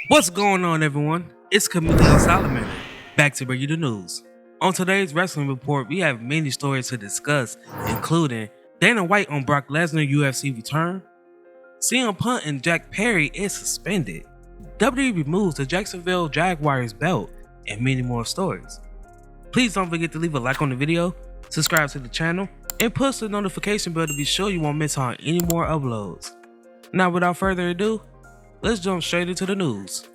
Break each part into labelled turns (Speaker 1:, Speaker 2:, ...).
Speaker 1: What's going on, everyone? It's Camille Solomon, back to bring you the news. On today's wrestling report, we have many stories to discuss, including Dana White on Brock Lesnar UFC return, CM Punk and Jack Perry is suspended, WWE removes the Jacksonville Jaguars belt, and many more stories. Please don't forget to leave a like on the video, subscribe to the channel, and push the notification bell to be sure you won't miss out on any more uploads. Now, without further ado, let's jump straight into the news.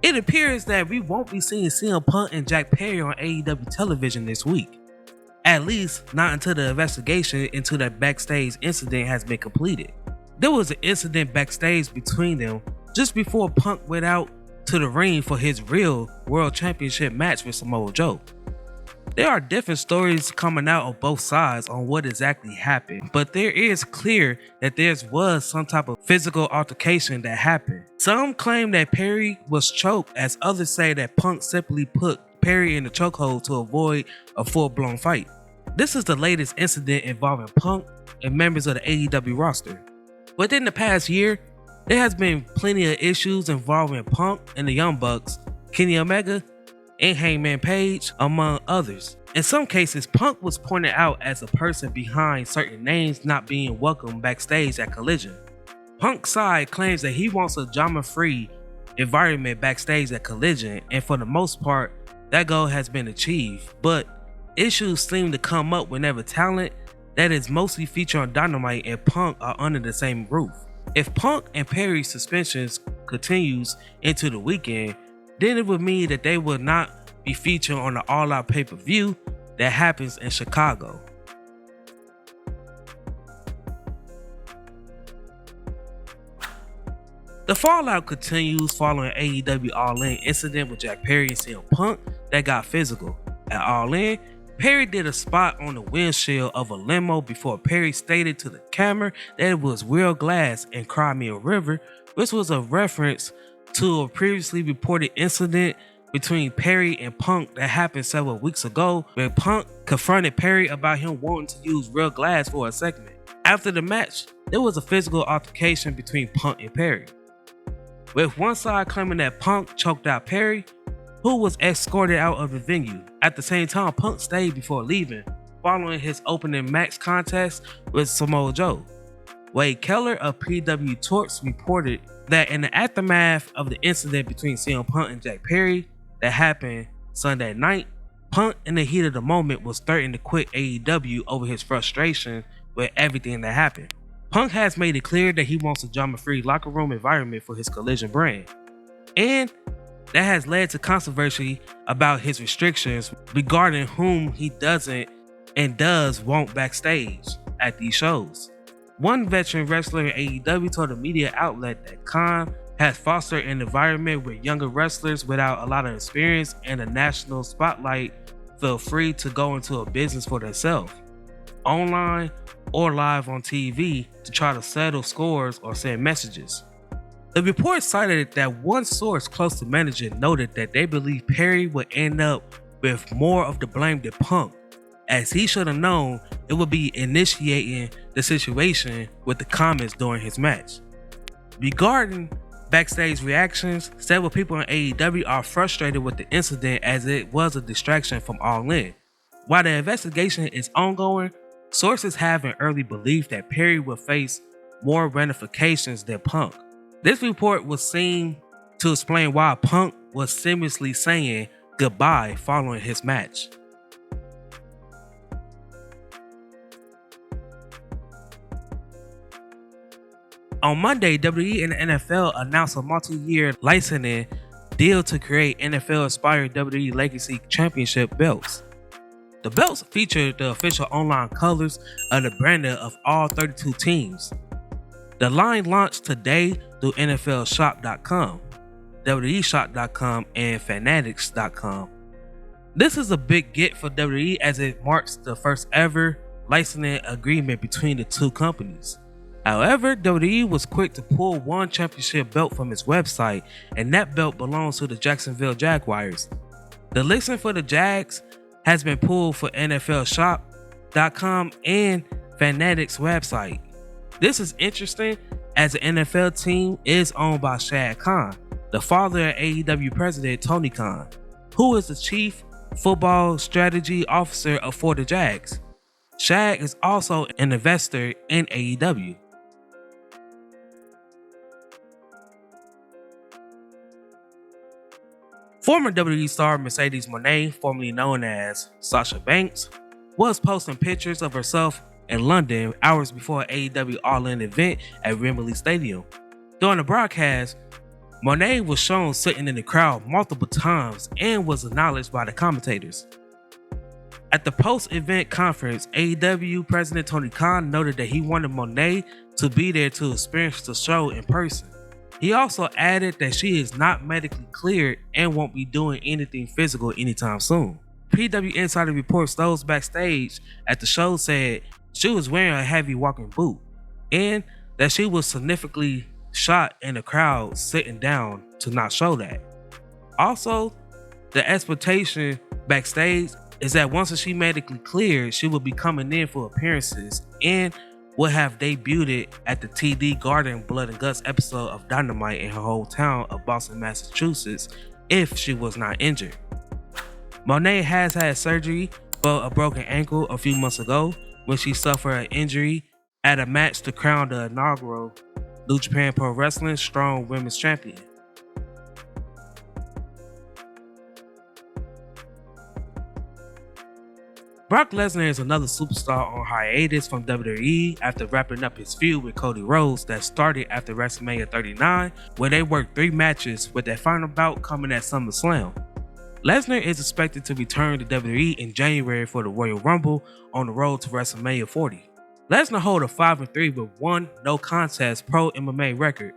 Speaker 1: It appears that we won't be seeing CM Punk and Jack Perry on AEW television this week. At least not until the investigation into that backstage incident has been completed. There was an incident backstage between them just before Punk went out to the ring for his real World Championship match with Samoa Joe. There are different stories coming out on both sides on what exactly happened, but there is clear that there was some type of physical altercation that happened. Some claim that Perry was choked, as others say that Punk simply put Perry in the chokehold to avoid a full-blown fight. This is the latest incident involving Punk and members of the AEW roster. Within the past year, there has been plenty of issues involving Punk and the Young Bucks, Kenny Omega, and Hangman Page, among others. In some cases, Punk was pointed out as a person behind certain names not being welcome backstage at Collision. Punk's side claims that he wants a drama-free environment backstage at Collision, and for the most part, that goal has been achieved, but issues seem to come up whenever talent that is mostly featured on Dynamite and Punk are under the same roof. If Punk and Perry's suspensions continues into the weekend, then it would mean that they will not be featured on the All Out pay-per-view that happens in Chicago. The fallout continues following AEW All In incident with Jack Perry and CM Punk that got physical. At All In, Perry did a spot on the windshield of a limo before Perry stated to the camera that it was real glass and Cry Me a River, which was a reference to a previously reported incident between Perry and Punk that happened several weeks ago, when Punk confronted Perry about him wanting to use real glass for a segment. After the match, there was a physical altercation between Punk and Perry, with one side claiming that Punk choked out Perry, who was escorted out of the venue. At the same time, Punk stayed before leaving, following his opening match contest with Samoa Joe. Wade Keller of PW Torch reported that in the aftermath of the incident between CM Punk and Jack Perry that happened Sunday night, Punk in the heat of the moment was threatening to quit AEW over his frustration with everything that happened. Punk has made it clear that he wants a drama-free locker room environment for his Collision brand, and that has led to controversy about his restrictions regarding whom he doesn't and does want backstage at these shows. One veteran wrestler in AEW told a media outlet that Khan has fostered an environment where younger wrestlers without a lot of experience and a national spotlight feel free to go into a business for themselves, online or live on TV, to try to settle scores or send messages. The report cited that one source close to management noted that they believe Perry would end up with more of the blame than Punk, as he should have known it would be initiating the situation with the comments during his match. Regarding backstage reactions, several people in AEW are frustrated with the incident as it was a distraction from All In. While the investigation is ongoing, sources have an early belief that Perry will face more ramifications than Punk. This report was seen to explain why Punk was seamlessly saying goodbye following his match. On Monday, WWE and the NFL announced a multi-year licensing deal to create NFL-inspired WWE Legacy Championship belts. The belts feature the official online colors of the branding of all 32 teams. The line launched today through NFLShop.com, WWEShop.com, and Fanatics.com. This is a big get for WWE as it marks the first ever licensing agreement between the two companies. However, WWE was quick to pull one championship belt from its website, and that belt belongs to the Jacksonville Jaguars. The listing for the Jags has been pulled for NFLShop.com and Fanatics website. This is interesting as the NFL team is owned by Shad Khan, the father of AEW president Tony Khan, who is the chief football strategy officer for the Jags. Shad is also an investor in AEW. Former WWE star Mercedes Moné, formerly known as Sasha Banks, was posting pictures of herself in London hours before an AEW All In event at Wembley Stadium. During the broadcast, Moné was shown sitting in the crowd multiple times and was acknowledged by the commentators. At the post-event conference, AEW President Tony Khan noted that he wanted Moné to be there to experience the show in person. He also added that she is not medically cleared and won't be doing anything physical anytime soon. PW Insider reports those backstage at the show said she was wearing a heavy walking boot and that she was significantly shot in the crowd sitting down to not show that. Also, the expectation backstage is that once she medically cleared, she will be coming in for appearances and would have debuted at the TD Garden Blood and Guts episode of Dynamite in her hometown of Boston, Massachusetts, if she was not injured. Moné has had surgery for a broken ankle a few months ago when she suffered an injury at a match to crown the inaugural New Japan Pro Wrestling Strong Women's Champion. Brock Lesnar is another superstar on hiatus from WWE after wrapping up his feud with Cody Rhodes that started after WrestleMania 39, where they worked 3 matches with their final bout coming at SummerSlam. Lesnar is expected to return to WWE in January for the Royal Rumble on the road to WrestleMania 40. Lesnar holds a 5-3 with 1 no contest pro MMA record,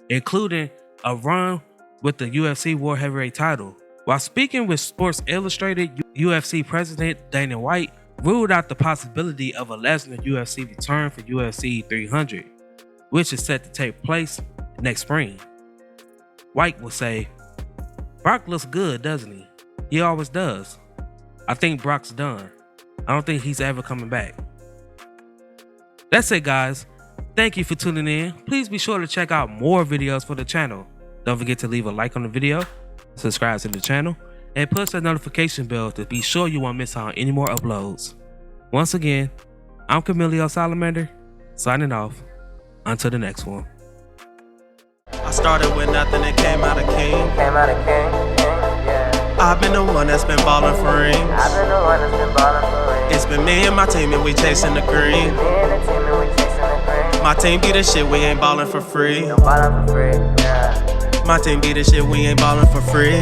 Speaker 1: including a run with the UFC World Heavyweight title. While speaking with Sports Illustrated, UFC President Dana White ruled out the possibility of a Lesnar UFC return for UFC 300, which is set to take place next spring. White will say, "Brock looks good, doesn't he? He always does. I think Brock's done. I don't think he's ever coming back." That's it, guys. Thank you for tuning in. Please be sure to check out more videos for the channel. Don't forget to leave a like on the video, subscribe to the channel, and push that notification bell to be sure you won't miss out on any more uploads. Once again, I'm Camilio Salamander, signing off. Until the next one.
Speaker 2: I started with nothing and came out a king. I've been the one that's been ballin' for rings. It's been me and my team and we chasing the green. My team be the shit, we ain't ballin' for free. My team be the shit, we ain't ballin' for free.